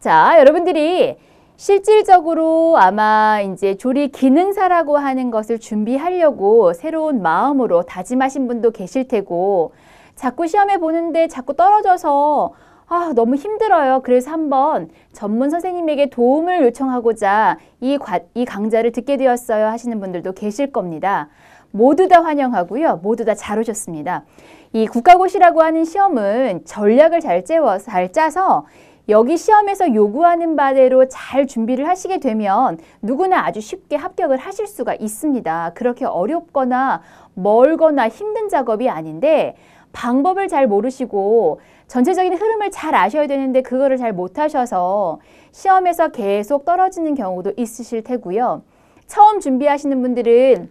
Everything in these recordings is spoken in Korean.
자, 여러분들이 실질적으로 아마 이제 조리 기능사라고 하는 것을 준비하려고 새로운 마음으로 다짐하신 분도 계실 테고, 자꾸 시험에 보는데 자꾸 떨어져서 너무 힘들어요. 그래서 한번 전문 선생님에게 도움을 요청하고자 이 강좌를 듣게 되었어요 하시는 분들도 계실 겁니다. 모두 다 환영하고요. 모두 다 잘 오셨습니다. 이 국가고시라고 하는 시험은 전략을 잘 짜서 여기 시험에서 요구하는 바대로 잘 준비를 하시게 되면 누구나 아주 쉽게 합격을 하실 수가 있습니다. 그렇게 어렵거나 멀거나 힘든 작업이 아닌데, 방법을 잘 모르시고 전체적인 흐름을 잘 아셔야 되는데 그거를 잘 못하셔서 시험에서 계속 떨어지는 경우도 있으실 테고요. 처음 준비하시는 분들은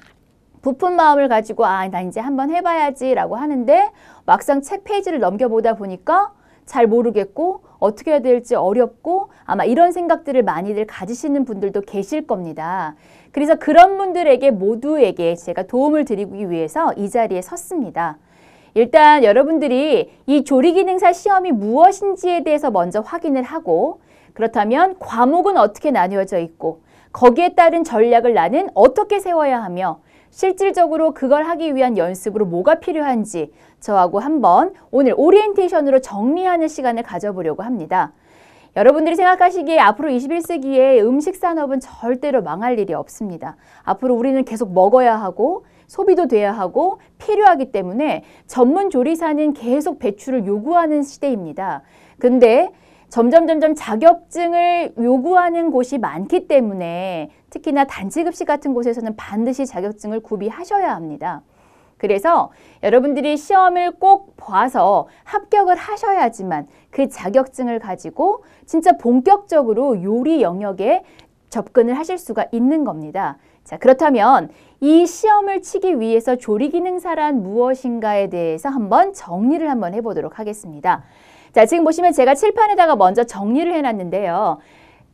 부푼 마음을 가지고 나 이제 한번 해봐야지 라고 하는데, 막상 책 페이지를 넘겨보다 보니까 잘 모르겠고 어떻게 해야 될지 어렵고, 아마 이런 생각들을 많이들 가지시는 분들도 계실 겁니다. 그래서 그런 분들에게 모두에게 제가 도움을 드리기 위해서 이 자리에 섰습니다. 일단 여러분들이 이 조리기능사 시험이 무엇인지에 대해서 먼저 확인을 하고, 그렇다면 과목은 어떻게 나뉘어져 있고 거기에 따른 전략을 나는 어떻게 세워야 하며 실질적으로 그걸 하기 위한 연습으로 뭐가 필요한지 저하고 한번 오늘 오리엔테이션으로 정리하는 시간을 가져보려고 합니다. 여러분들이 생각하시기에 앞으로 21세기에 음식 산업은 절대로 망할 일이 없습니다. 앞으로 우리는 계속 먹어야 하고 소비도 돼야 하고 필요하기 때문에 전문 조리사는 계속 배출을 요구하는 시대입니다. 근데 점점 자격증을 요구하는 곳이 많기 때문에 특히나 단체급식 같은 곳에서는 반드시 자격증을 구비하셔야 합니다. 그래서 여러분들이 시험을 꼭 봐서 합격을 하셔야지만 그 자격증을 가지고 진짜 본격적으로 요리 영역에 접근을 하실 수가 있는 겁니다. 자, 그렇다면 이 시험을 치기 위해서 조리기능사란 무엇인가에 대해서 한번 정리를 한번 해보도록 하겠습니다. 자, 지금 보시면 제가 칠판에다가 먼저 정리를 해놨는데요.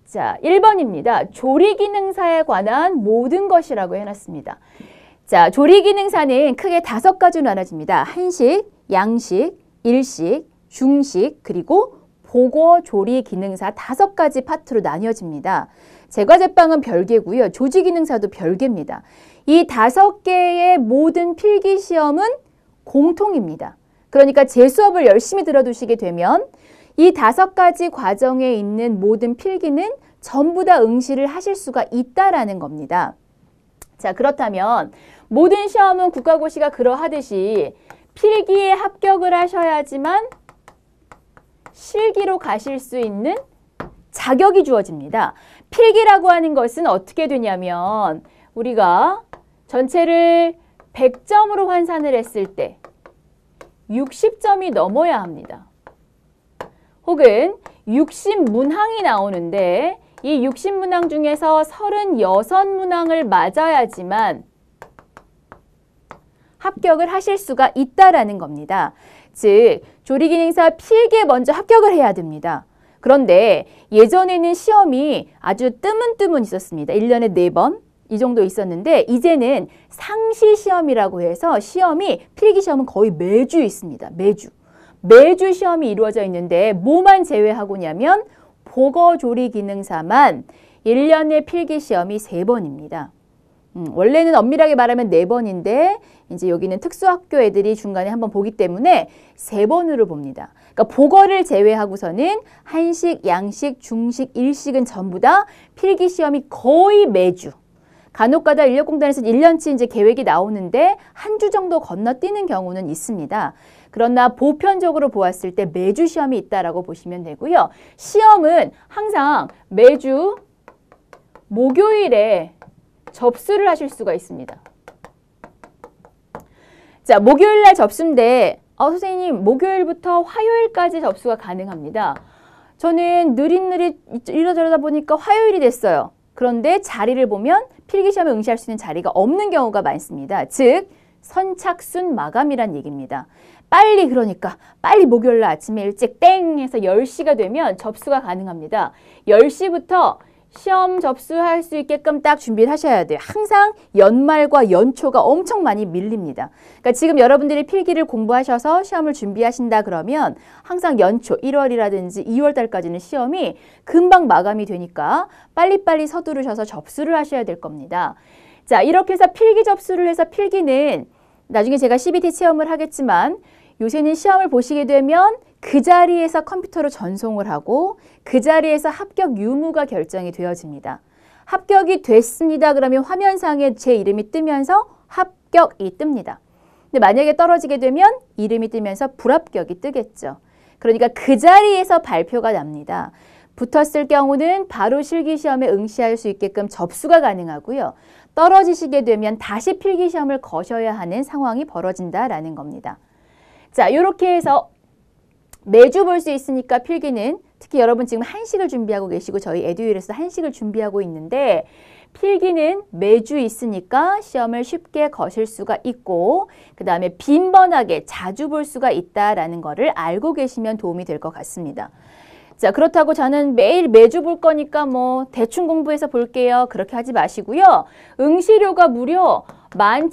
자, 1번입니다. 조리기능사에 관한 모든 것이라고 해놨습니다. 자, 조리기능사는 크게 5가지로 나눠집니다. 한식, 양식, 일식, 중식, 그리고 보고조리기능사 5가지 파트로 나뉘어집니다. 제과제빵은 별개고요. 조지기능사도 별개입니다. 이 5개의 모든 필기시험은 공통입니다. 그러니까 제 수업을 열심히 들어두시게 되면 이 5가지 과정에 있는 모든 필기는 전부 다 응시를 하실 수가 있다라는 겁니다. 자, 그렇다면 모든 시험은 국가고시가 그러하듯이 필기에 합격을 하셔야지만 실기로 가실 수 있는 자격이 주어집니다. 필기라고 하는 것은 어떻게 되냐면 우리가 전체를 100점으로 환산을 했을 때 60점이 넘어야 합니다. 혹은 60문항이 나오는데 이 60문항 중에서 36문항을 맞아야지만 합격을 하실 수가 있다라는 겁니다. 즉, 조리기능사 필기에 먼저 합격을 해야 됩니다. 그런데 예전에는 시험이 아주 뜨문뜨문 있었습니다. 1년에 4번 이 정도 있었는데 이제는 상시 시험이라고 해서 필기 시험은 거의 매주 있습니다. 매주 시험이 이루어져 있는데 뭐만 제외하고냐면 보거조리기능사만 1년에 필기 시험이 3번입니다. 원래는 엄밀하게 말하면 4번인데 이제 여기는 특수학교 애들이 중간에 한번 보기 때문에 3번으로 봅니다. 그러니까 보거를 제외하고서는 한식, 양식, 중식, 일식은 전부 다 필기 시험이 거의 매주. 간혹가다 인력공단에서 1년치 이제 계획이 나오는데 한 주 정도 건너뛰는 경우는 있습니다. 그러나 보편적으로 보았을 때 매주 시험이 있다라고 보시면 되고요. 시험은 항상 매주 목요일에 접수를 하실 수가 있습니다. 자, 목요일날 접수인데 선생님 목요일부터 화요일까지 접수가 가능합니다. 저는 느릿느릿 이러저러다 보니까 화요일이 됐어요. 그런데 자리를 보면 필기시험에 응시할 수 있는 자리가 없는 경우가 많습니다. 즉 선착순 마감이란 얘기입니다. 그러니까 빨리 목요일날 아침에 일찍 땡 해서 10시가 되면 접수가 가능합니다. 10시부터 시험 접수할 수 있게끔 딱 준비를 하셔야 돼요. 항상 연말과 연초가 엄청 많이 밀립니다. 그러니까 지금 여러분들이 필기를 공부하셔서 시험을 준비하신다 그러면 항상 연초 1월이라든지 2월 달까지는 시험이 금방 마감이 되니까 빨리빨리 서두르셔서 접수를 하셔야 될 겁니다. 자, 이렇게 해서 필기 접수를 해서 필기는 나중에 제가 CBT 체험을 하겠지만 요새는 시험을 보시게 되면 그 자리에서 컴퓨터로 전송을 하고 그 자리에서 합격 유무가 결정이 되어집니다. 합격이 됐습니다. 그러면 화면상에 제 이름이 뜨면서 합격이 뜹니다. 근데 만약에 떨어지게 되면 이름이 뜨면서 불합격이 뜨겠죠. 그러니까 그 자리에서 발표가 납니다. 붙었을 경우는 바로 실기시험에 응시할 수 있게끔 접수가 가능하고요. 떨어지시게 되면 다시 필기시험을 거셔야 하는 상황이 벌어진다라는 겁니다. 자, 이렇게 해서 매주 볼 수 있으니까 필기는 특히 여러분 지금 한식을 준비하고 계시고 저희 에듀윌에서 한식을 준비하고 있는데 필기는 매주 있으니까 시험을 쉽게 거실 수가 있고 그 다음에 빈번하게 자주 볼 수가 있다라는 거를 알고 계시면 도움이 될 것 같습니다. 자, 그렇다고 저는 매주 볼 거니까 뭐 대충 공부해서 볼게요. 그렇게 하지 마시고요. 응시료가 무려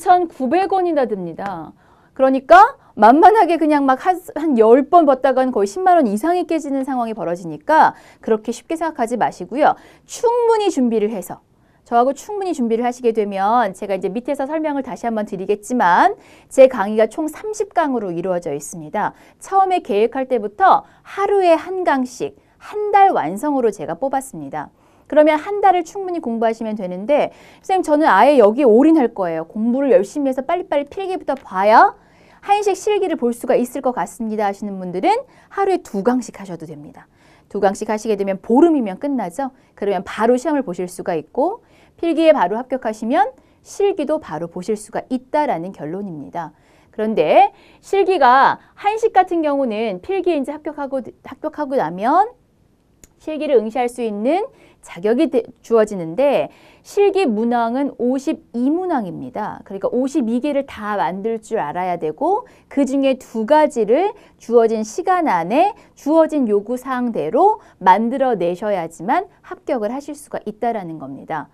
11,900원이나 듭니다. 그러니까 만만하게 그냥 막 한 10번 봤다가는 거의 10만 원 이상이 깨지는 상황이 벌어지니까 그렇게 쉽게 생각하지 마시고요. 충분히 준비를 해서 저하고 충분히 준비를 하시게 되면 제가 이제 밑에서 설명을 다시 한번 드리겠지만 제 강의가 총 30강으로 이루어져 있습니다. 처음에 계획할 때부터 하루에 한 강씩 한 달 완성으로 제가 뽑았습니다. 그러면 한 달을 충분히 공부하시면 되는데 선생님 저는 아예 여기에 올인할 거예요. 공부를 열심히 해서 빨리빨리 필기부터 봐야 한식 실기를 볼 수가 있을 것 같습니다 하시는 분들은 하루에 2강씩 하셔도 됩니다. 2강씩 하시게 되면 보름이면 끝나죠. 그러면 바로 시험을 보실 수가 있고 필기에 바로 합격하시면 실기도 바로 보실 수가 있다라는 결론입니다. 그런데 실기가 한식 같은 경우는 필기에 이제 합격하고 나면 실기를 응시할 수 있는 자격이 주어지는데 실기 문항은 52문항입니다. 그러니까 52개를 다 만들 줄 알아야 되고 그 중에 2가지를 주어진 시간 안에 주어진 요구사항대로 만들어내셔야지만 합격을 하실 수가 있다는 겁니다.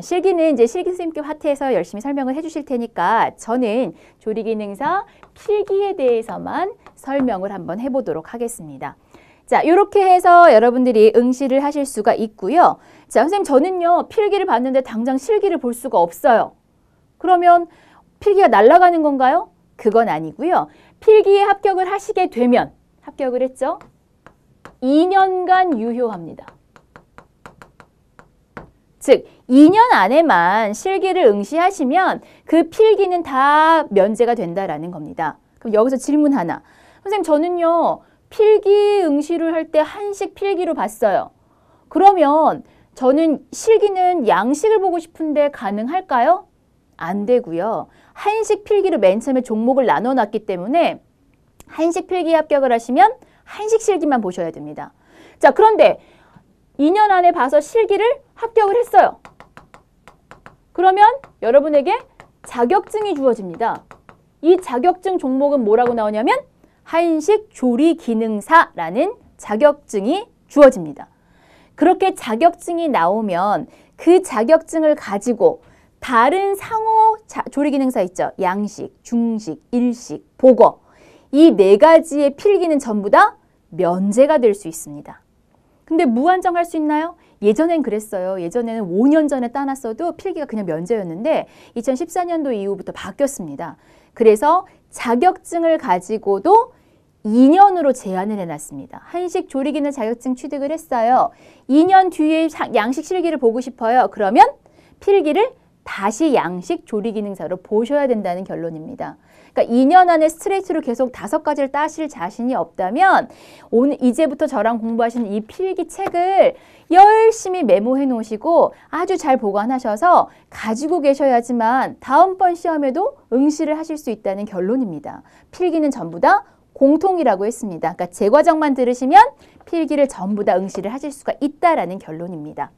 실기는 이제 실기 선생님께 화태에서 열심히 설명을 해주실 테니까 저는 조리기능사 필기에 대해서만 설명을 한번 해보도록 하겠습니다. 자, 이렇게 해서 여러분들이 응시를 하실 수가 있고요. 자, 선생님 저는요 필기를 봤는데 당장 실기를 볼 수가 없어요. 그러면 필기가 날아가는 건가요? 그건 아니고요. 필기에 합격을 하시게 되면 합격을 했죠? 2년간 유효합니다. 즉 2년 안에만 실기를 응시하시면 그 필기는 다 면제가 된다라는 겁니다. 그럼 여기서 질문 하나. 선생님 저는요 필기 응시를 할 때 한식 필기로 봤어요. 그러면 저는 실기는 양식을 보고 싶은데 가능할까요? 안 되고요. 한식 필기로 맨 처음에 종목을 나눠놨기 때문에 한식 필기에 합격을 하시면 한식 실기만 보셔야 됩니다. 자, 그런데 2년 안에 봐서 실기를 합격을 했어요. 그러면 여러분에게 자격증이 주어집니다. 이 자격증 종목은 뭐라고 나오냐면 한식 조리 기능사라는 자격증이 주어집니다. 그렇게 자격증이 나오면 그 자격증을 가지고 다른 상호 조리 기능사 있죠. 양식, 중식, 일식, 보거 이 4가지의 필기는 전부 다 면제가 될 수 있습니다. 근데 무한정 할 수 있나요? 예전엔 그랬어요. 예전에는 5년 전에 따놨어도 필기가 그냥 면제였는데 2014년도 이후부터 바뀌었습니다. 그래서 자격증을 가지고도 2년으로 제한을 해놨습니다. 한식 조리기능 자격증 취득을 했어요. 2년 뒤에 양식 실기를 보고 싶어요. 그러면 필기를 다시 양식 조리기능사로 보셔야 된다는 결론입니다. 그러니까 2년 안에 스트레이트로 계속 5가지를 따실 자신이 없다면 오늘 이제부터 저랑 공부하시는 이 필기책을 열심히 메모해 놓으시고 아주 잘 보관하셔서 가지고 계셔야지만 다음번 시험에도 응시를 하실 수 있다는 결론입니다. 필기는 전부 다 공통이라고 했습니다. 그러니까 제 과정만 들으시면 필기를 전부 다 응시를 하실 수가 있다라는 결론입니다.